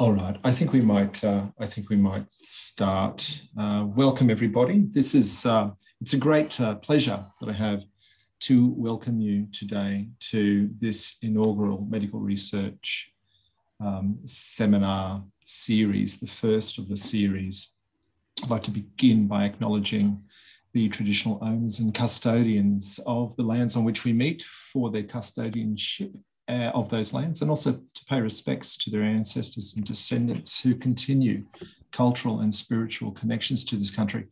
All right, I think we might. Start. Welcome, everybody. This is. It's a great pleasure that I have to welcome you today to this inaugural medical research seminar series, the first of the series. I'd like to begin by acknowledging the traditional owners and custodians of the lands on which we meet for their custodianship of those lands, and also to pay respects to their ancestors and descendants who continue cultural and spiritual connections to this country.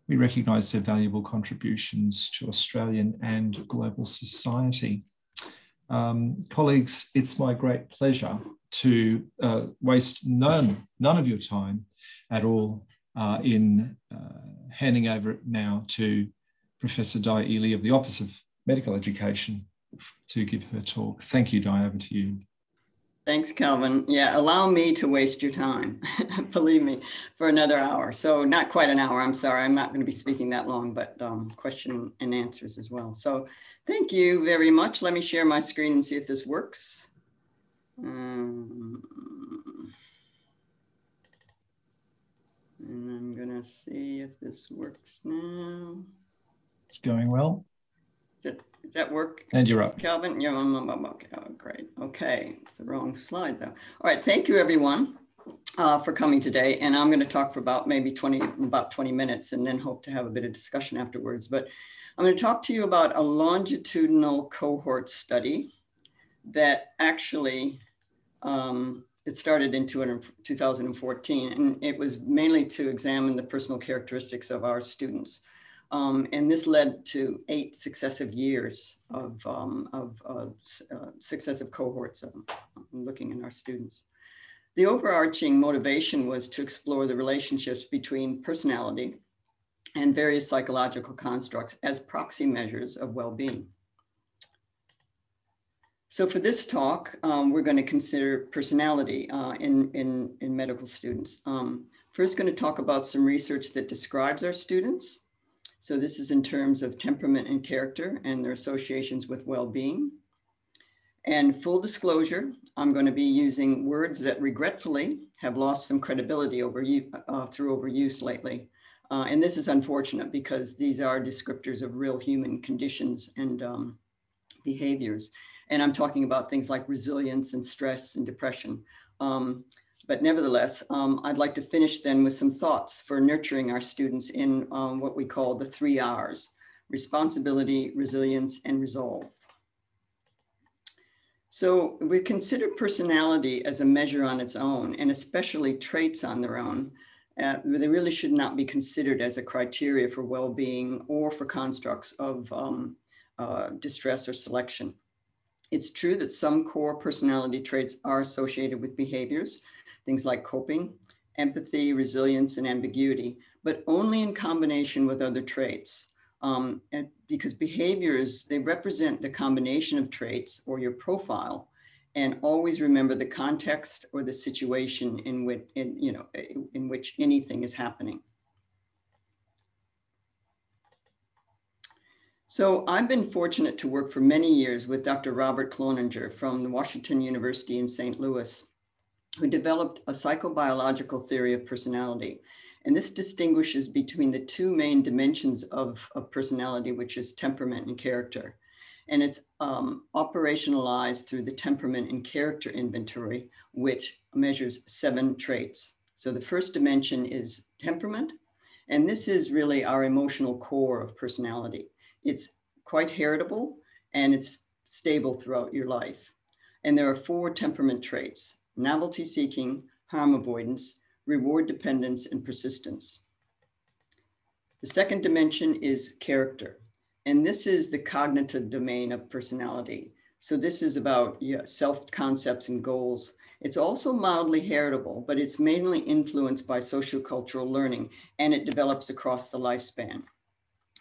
We recognise their valuable contributions to Australian and global society. Colleagues, it's my great pleasure to waste none of your time at all in handing over now to Professor Di Ely of the Office of Medical Education to give her talk. Thank you, Di, over to you. Thanks, Kelvin. Yeah, allow me to waste your time, believe me, for another hour. So not quite an hour, I'm sorry. I'm not going to be speaking that long, but question and answers as well. So thank you very much. Let me share my screen and see if this works. And I'm going to see if this works now. It's going well. Does that work? And you're up. Calvin? Yeah, okay, oh, great. Okay, it's the wrong slide though. All right, thank you everyone for coming today. And I'm gonna talk for about maybe 20 minutes and then hope to have a bit of discussion afterwards. But I'm gonna talk to you about a longitudinal cohort study that actually, it started in 2014, and it was mainly to examine the personal characteristics of our students. And this led to 8 successive years of successive cohorts looking at our students. The overarching motivation was to explore the relationships between personality and various psychological constructs as proxy measures of well-being. So for this talk, we're going to consider personality in medical students. First, going to talk about some research that describes our students. So this is in terms of temperament and character and their associations with well-being. And full disclosure, I'm going to be using words that regretfully have lost some credibility through overuse lately. And this is unfortunate because these are descriptors of real human conditions and behaviors. And I'm talking about things like resilience and stress and depression. But nevertheless, I'd like to finish then with some thoughts for nurturing our students in what we call the 3 R's: responsibility, resilience, and resolve. So we consider personality as a measure on its own, and especially traits on their own. They really should not be considered as a criteria for well-being or for constructs of distress or selection. It's true that some core personality traits are associated with behaviors, things like coping, empathy, resilience, and ambiguity, but only in combination with other traits. Because behaviors, they represent the combination of traits or your profile, and always remember the context or the situation in which anything is happening. So I've been fortunate to work for many years with Dr. Robert Cloninger from the Washington University in St. Louis, who developed a psychobiological theory of personality. And this distinguishes between the 2 main dimensions of personality, which is temperament and character. And it's operationalized through the temperament and character inventory, which measures 7 traits. So the first dimension is temperament, and this is really our emotional core of personality. It's quite heritable and it's stable throughout your life. And there are 4 temperament traits: novelty seeking, harm avoidance, reward dependence, and persistence. The second dimension is character. And this is the cognitive domain of personality. So this is about self-concepts and goals. It's also mildly heritable, but it's mainly influenced by sociocultural learning, and it develops across the lifespan.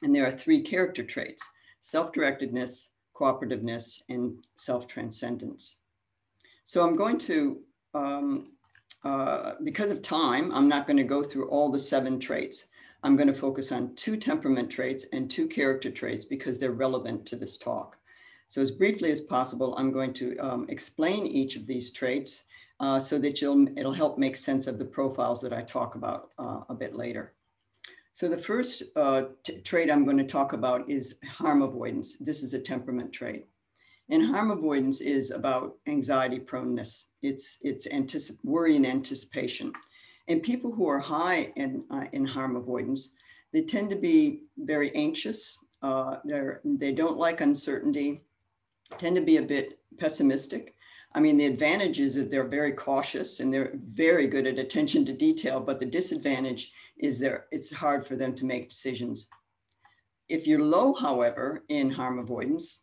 And there are 3 character traits: self-directedness, cooperativeness, and self-transcendence. So I'm going to, because of time, I'm not going to go through all the 7 traits. I'm going to focus on 2 temperament traits and 2 character traits because they're relevant to this talk. So as briefly as possible, I'm going to explain each of these traits so that it'll help make sense of the profiles that I talk about a bit later. So the first trait I'm going to talk about is harm avoidance. This is a temperament trait. And harm avoidance is about anxiety proneness. It's worry and anticipation. And people who are high in harm avoidance, they tend to be very anxious. They don't like uncertainty, tend to be a bit pessimistic. I mean, the advantage is that they're very cautious and they're very good at attention to detail, but the disadvantage is it's hard for them to make decisions. If you're low, however, in harm avoidance,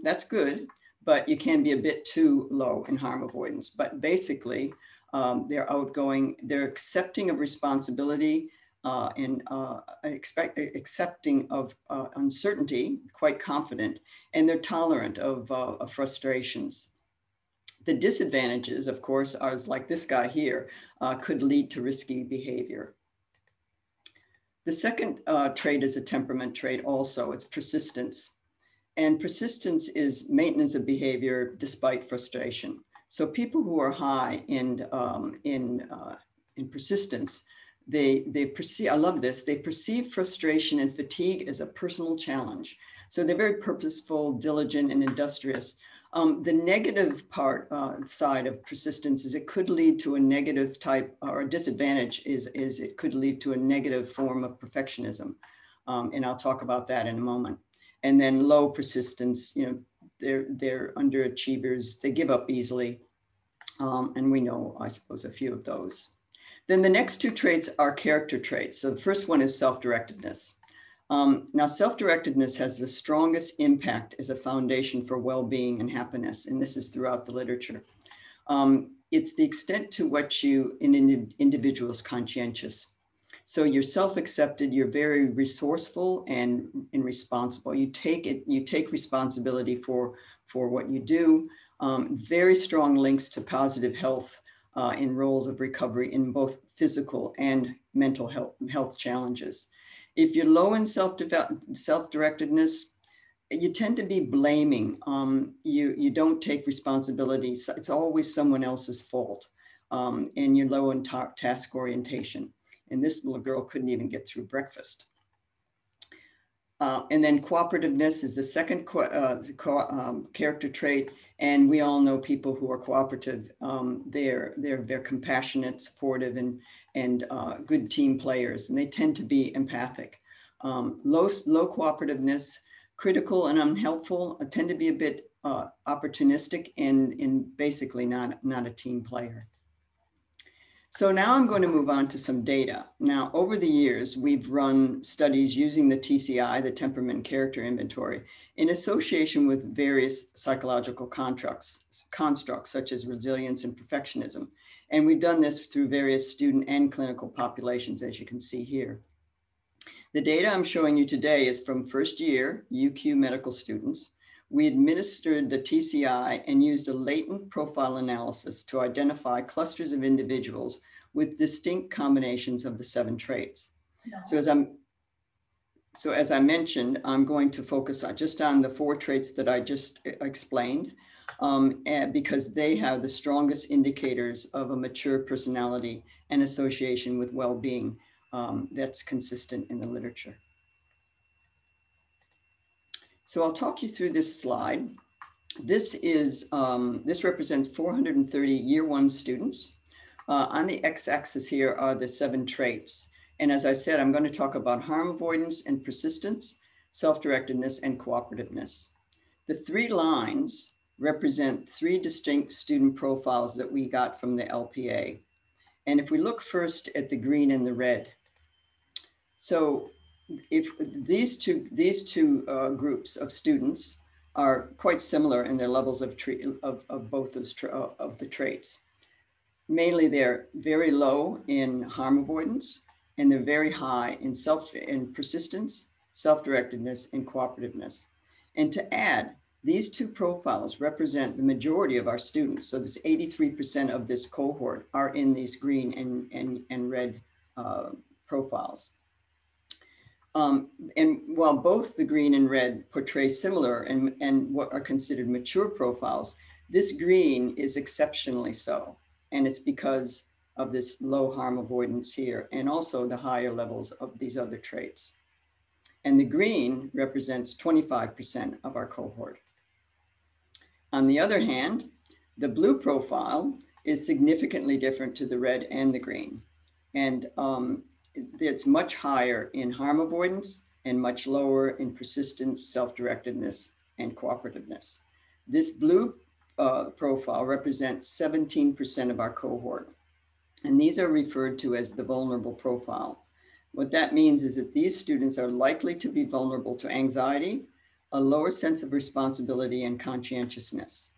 that's good, but you can be a bit too low in harm avoidance. But basically, they're outgoing, they're accepting of responsibility and accepting of uncertainty, quite confident, and they're tolerant of frustrations. The disadvantages, of course, are like this guy here, could lead to risky behavior. The second trait is a temperament trait also, it's persistence. And persistence is maintenance of behavior despite frustration. So people who are high in persistence, they perceive, I love this, they perceive frustration and fatigue as a personal challenge. So they're very purposeful, diligent, and industrious. The negative side of persistence is it could lead to a negative type, or a disadvantage is it could lead to a negative form of perfectionism. And I'll talk about that in a moment. And then low persistence, you know, they're underachievers, they give up easily. And we know, I suppose, a few of those. Then the next two traits are character traits. So the first one is self-directedness. Now, self-directedness has the strongest impact as a foundation for well-being and happiness, and this is throughout the literature. It's the extent to which an individual is conscientious. So you're self-accepted, you're very resourceful and responsible. You take responsibility for what you do. Very strong links to positive health in roles of recovery in both physical and mental health challenges. If you're low in self-directedness, you tend to be blaming. You don't take responsibility. It's always someone else's fault. And you're low in task orientation. And this little girl couldn't even get through breakfast. And then cooperativeness is the second character trait. And we all know people who are cooperative. They're compassionate, supportive, and good team players. And they tend to be empathic. Low cooperativeness, critical and unhelpful, tend to be a bit opportunistic and basically not a team player. So now I'm going to move on to some data. Now, over the years, we've run studies using the TCI, the Temperament and Character Inventory, in association with various psychological constructs such as resilience and perfectionism. And we've done this through various student and clinical populations, as you can see here. The data I'm showing you today is from first year UQ medical students. We administered the TCI and used a latent profile analysis to identify clusters of individuals with distinct combinations of the 7 traits. So as I mentioned, I'm going to focus just on the 4 traits that I just explained, and because they have the strongest indicators of a mature personality and association with well-being that's consistent in the literature. So I'll talk you through this slide. This represents 430 year 1 students. On the x-axis here are the 7 traits. And as I said, I'm going to talk about harm avoidance and persistence, self-directedness, and cooperativeness. The 3 lines represent 3 distinct student profiles that we got from the LPA. And if we look first at the green and the red, so if these two groups of students are quite similar in their levels of both of the traits. Mainly, they're very low in harm avoidance, and they're very high in persistence, self-directedness, and cooperativeness. And to add, these 2 profiles represent the majority of our students. So this 83% of this cohort are in these green and red profiles. And while both the green and red portray similar and what are considered mature profiles, this green is exceptionally so. And it's because of this low harm avoidance here, and also the higher levels of these other traits. And the green represents 25% of our cohort. On the other hand, the blue profile is significantly different to the red and the green. And it's much higher in harm avoidance and much lower in persistence, self-directedness, and cooperativeness. This blue profile represents 17% of our cohort. And these are referred to as the vulnerable profile. What that means is that these students are likely to be vulnerable to anxiety, a lower sense of responsibility, and conscientiousness.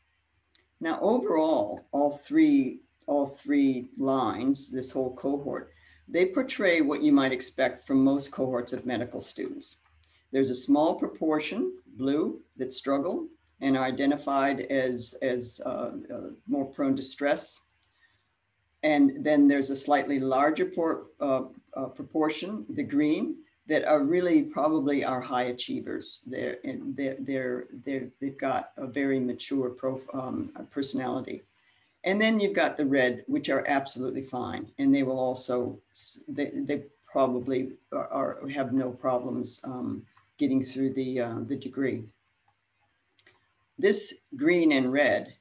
Now, overall, all three lines, this whole cohort, they portray what you might expect from most cohorts of medical students. There's a small proportion, blue, that struggle and are identified as more prone to stress. And then there's a slightly larger proportion, the green, that are really probably our high achievers. They've got a very mature personality. And then you've got the red, which are absolutely fine. And they will also, they probably have no problems getting through the degree. This green and red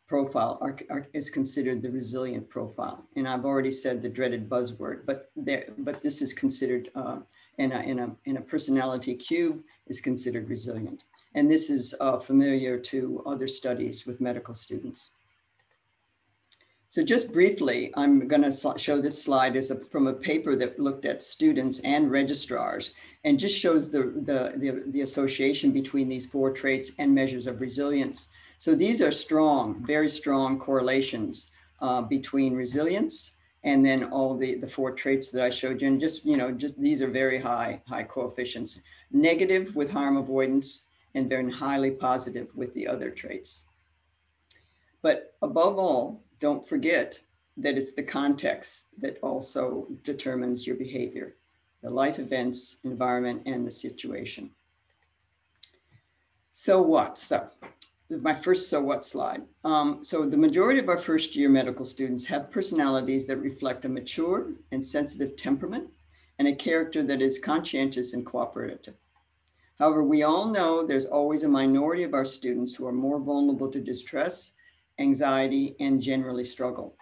profile is considered the resilient profile. And I've already said the dreaded buzzword, but this is considered, in a personality cube, is considered resilient. And this is familiar to other studies with medical students. So just briefly, I'm going to show this slide from a paper that looked at students and registrars and just shows the association between these four traits and measures of resilience. So these are strong, very strong correlations between resilience and then all the four traits that I showed you. And just these are very high coefficients. Negative with harm avoidance and very highly positive with the other traits. But above all, don't forget that it's the context that also determines your behavior, the life events, environment, and the situation. So what? So my first so what slide. So the majority of our first year medical students have personalities that reflect a mature and sensitive temperament and a character that is conscientious and cooperative. However, we all know there's always a minority of our students who are more vulnerable to distress, anxiety, and generally struggle.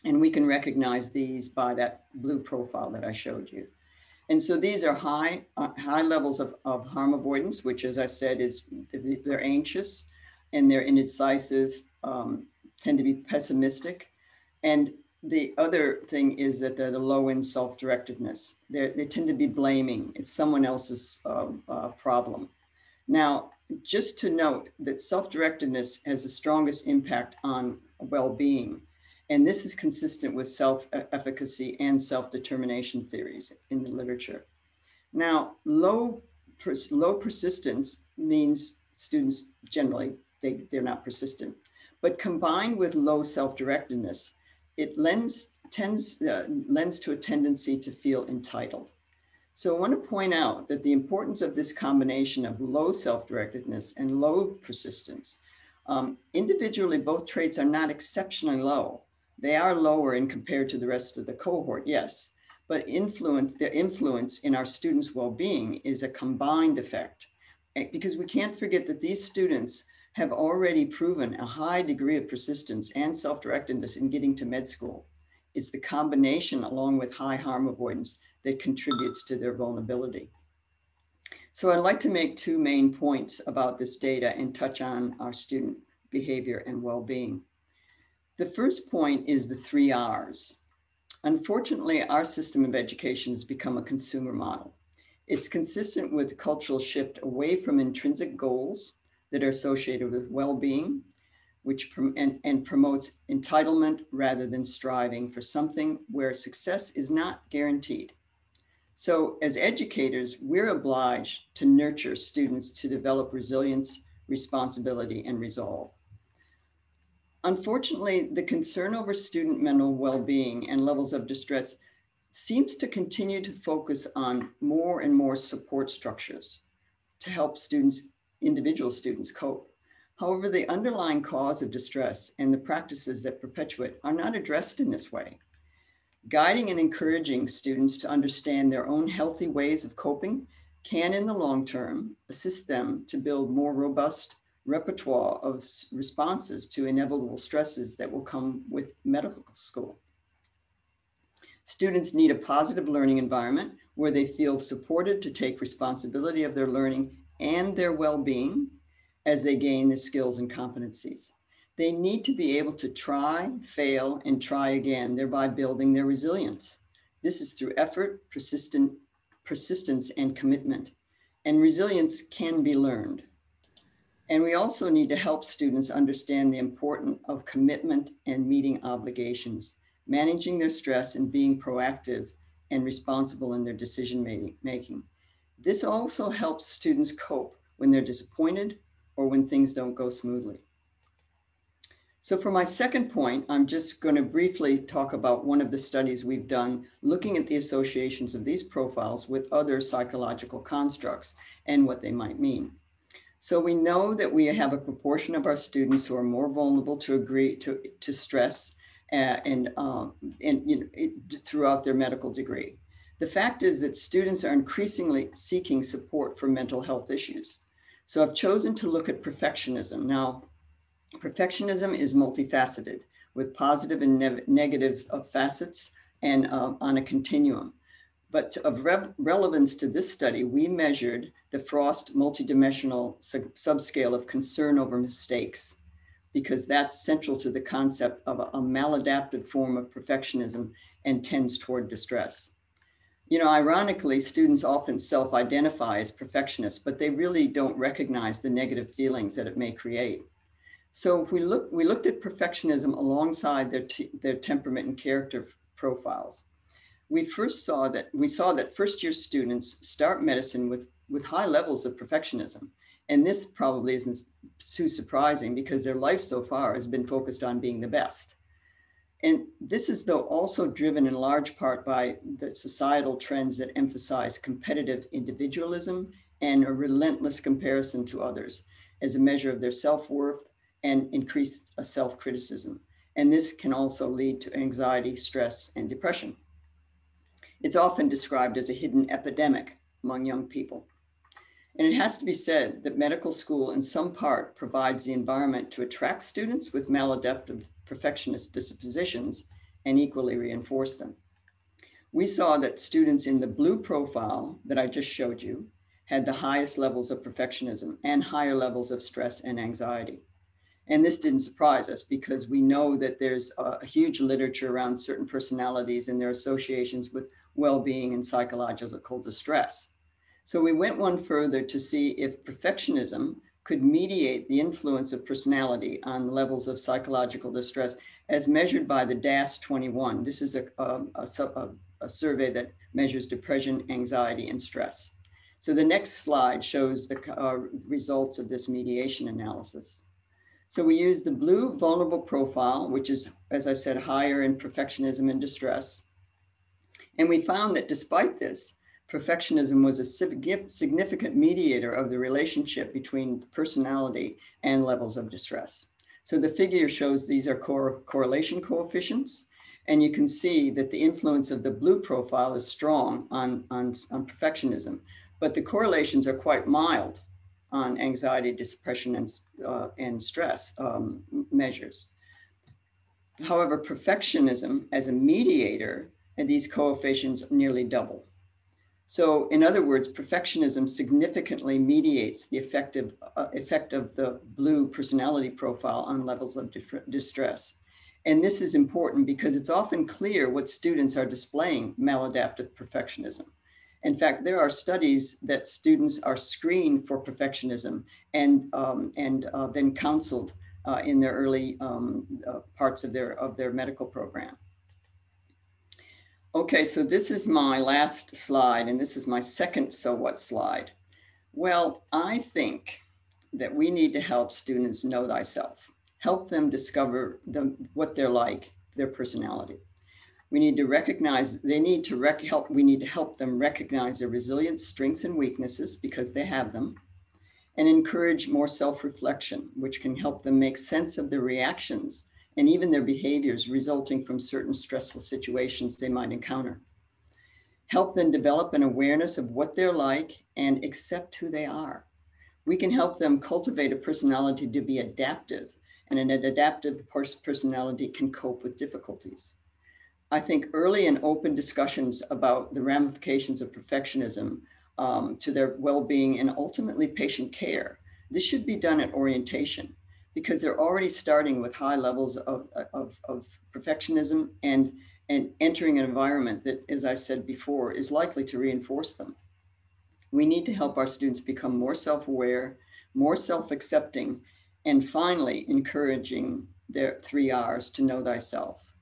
And we can recognize these by that blue profile that I showed you. And so these are high levels of harm avoidance, which, as I said, is they're anxious and they're indecisive, tend to be pessimistic. And the other thing is that they're the low in self-directedness. They tend to be blaming. It's someone else's problem. Now, just to note that self-directedness has the strongest impact on well-being. And this is consistent with self-efficacy and self-determination theories in the literature. Now, low persistence means students generally, they're not persistent. But combined with low self-directedness, it lends to a tendency to feel entitled. So I want to point out that the importance of this combination of low self-directedness and low persistence. Individually, both traits are not exceptionally low. They are lower in compared to the rest of the cohort, yes, but their influence in our students' well-being is a combined effect, because we can't forget that these students have already proven a high degree of persistence and self-directedness in getting to med school. It's the combination along with high harm avoidance that contributes to their vulnerability. So I'd like to make two main points about this data and touch on our student behavior and well-being. The first point is the 3 R's. Unfortunately, our system of education has become a consumer model. It's consistent with the cultural shift away from intrinsic goals that are associated with well-being, which promotes entitlement rather than striving for something where success is not guaranteed. So as educators, we're obliged to nurture students to develop resilience, responsibility, and resolve. Unfortunately, the concern over student mental well-being and levels of distress seems to continue to focus on more and more support structures to help students, individual students, cope. However, the underlying cause of distress and the practices that perpetuate are not addressed in this way. Guiding and encouraging students to understand their own healthy ways of coping can, in the long term, assist them to build more robust repertoire of responses to inevitable stresses that will come with medical school. Students need a positive learning environment where they feel supported to take responsibility of their learning and their well-being as they gain the skills and competencies. They need to be able to try, fail, and try again, thereby building their resilience. This is through effort, persistence, and commitment. And resilience can be learned. And we also need to help students understand the importance of commitment and meeting obligations, managing their stress and being proactive and responsible in their decision making. This also helps students cope when they're disappointed or when things don't go smoothly. So for my second point, I'm just going to briefly talk about one of the studies we've done looking at the associations of these profiles with other psychological constructs and what they might mean. So we know that we have a proportion of our students who are more vulnerable to stress throughout their medical degree. The fact is that students are increasingly seeking support for mental health issues. So I've chosen to look at perfectionism. Now, perfectionism is multifaceted with positive and negative facets and on a continuum. But of relevance to this study, we measured the Frost multidimensional subscale of concern over mistakes, because that's central to the concept of a maladaptive form of perfectionism and tends toward distress. You know, ironically, students often self-identify as perfectionists, but they really don't recognize the negative feelings that it may create. So if we looked at perfectionism alongside their temperament and character profiles. We saw that first-year students start medicine with high levels of perfectionism. And this probably isn't too surprising because their life so far has been focused on being the best. And this is though also driven in large part by the societal trends that emphasize competitive individualism and a relentless comparison to others as a measure of their self-worth and increased self-criticism. And this can also lead to anxiety, stress, and depression. It's often described as a hidden epidemic among young people. And it has to be said that medical school in some part provides the environment to attract students with maladaptive perfectionist dispositions and equally reinforce them. We saw that students in the blue profile that I just showed you had the highest levels of perfectionism and higher levels of stress and anxiety. And this didn't surprise us because we know that there's a huge literature around certain personalities and their associations with well-being and psychological distress. So we went one further to see if perfectionism could mediate the influence of personality on levels of psychological distress as measured by the DAS-21. This is a survey that measures depression, anxiety, and stress. So the next slide shows the results of this mediation analysis. So we used the blue vulnerable profile, which is, as I said, higher in perfectionism and distress. And we found that despite this, perfectionism was a significant mediator of the relationship between personality and levels of distress. So the figure shows these are correlation coefficients, and you can see that the influence of the blue profile is strong on perfectionism, but the correlations are quite mild on anxiety, depression, and stress measures. However, perfectionism as a mediator, and these coefficients nearly double. So in other words, perfectionism significantly mediates the effect of the blue personality profile on levels of distress. And this is important because it's often clear what students are displaying maladaptive perfectionism. In fact, there are studies that students are screened for perfectionism and then counseled in their early parts of their medical program. Okay, so this is my last slide, and this is my second so what slide. Well, I think that we need to help students know thyself, help them discover what they're like, their personality. We need to recognize, we need to help them recognize their resilient strengths and weaknesses because they have them. and encourage more self-reflection, which can help them make sense of their reactions and even their behaviors resulting from certain stressful situations they might encounter. Help them develop an awareness of what they're like and accept who they are. We can help them cultivate a personality to be adaptive, and an adaptive personality can cope with difficulties. I think early and open discussions about the ramifications of perfectionism to their well-being and ultimately patient care. This should be done at orientation because they're already starting with high levels of perfectionism and entering an environment that, as I said before, is likely to reinforce them. We need to help our students become more self-aware, more self-accepting, and finally encouraging their 3 R's to know thyself,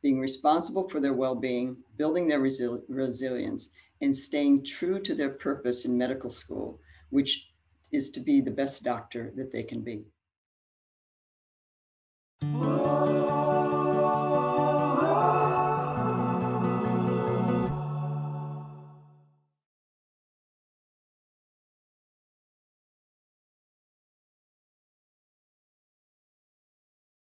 being responsible for their well-being, building their resilience, and staying true to their purpose in medical school, which is to be the best doctor that they can be.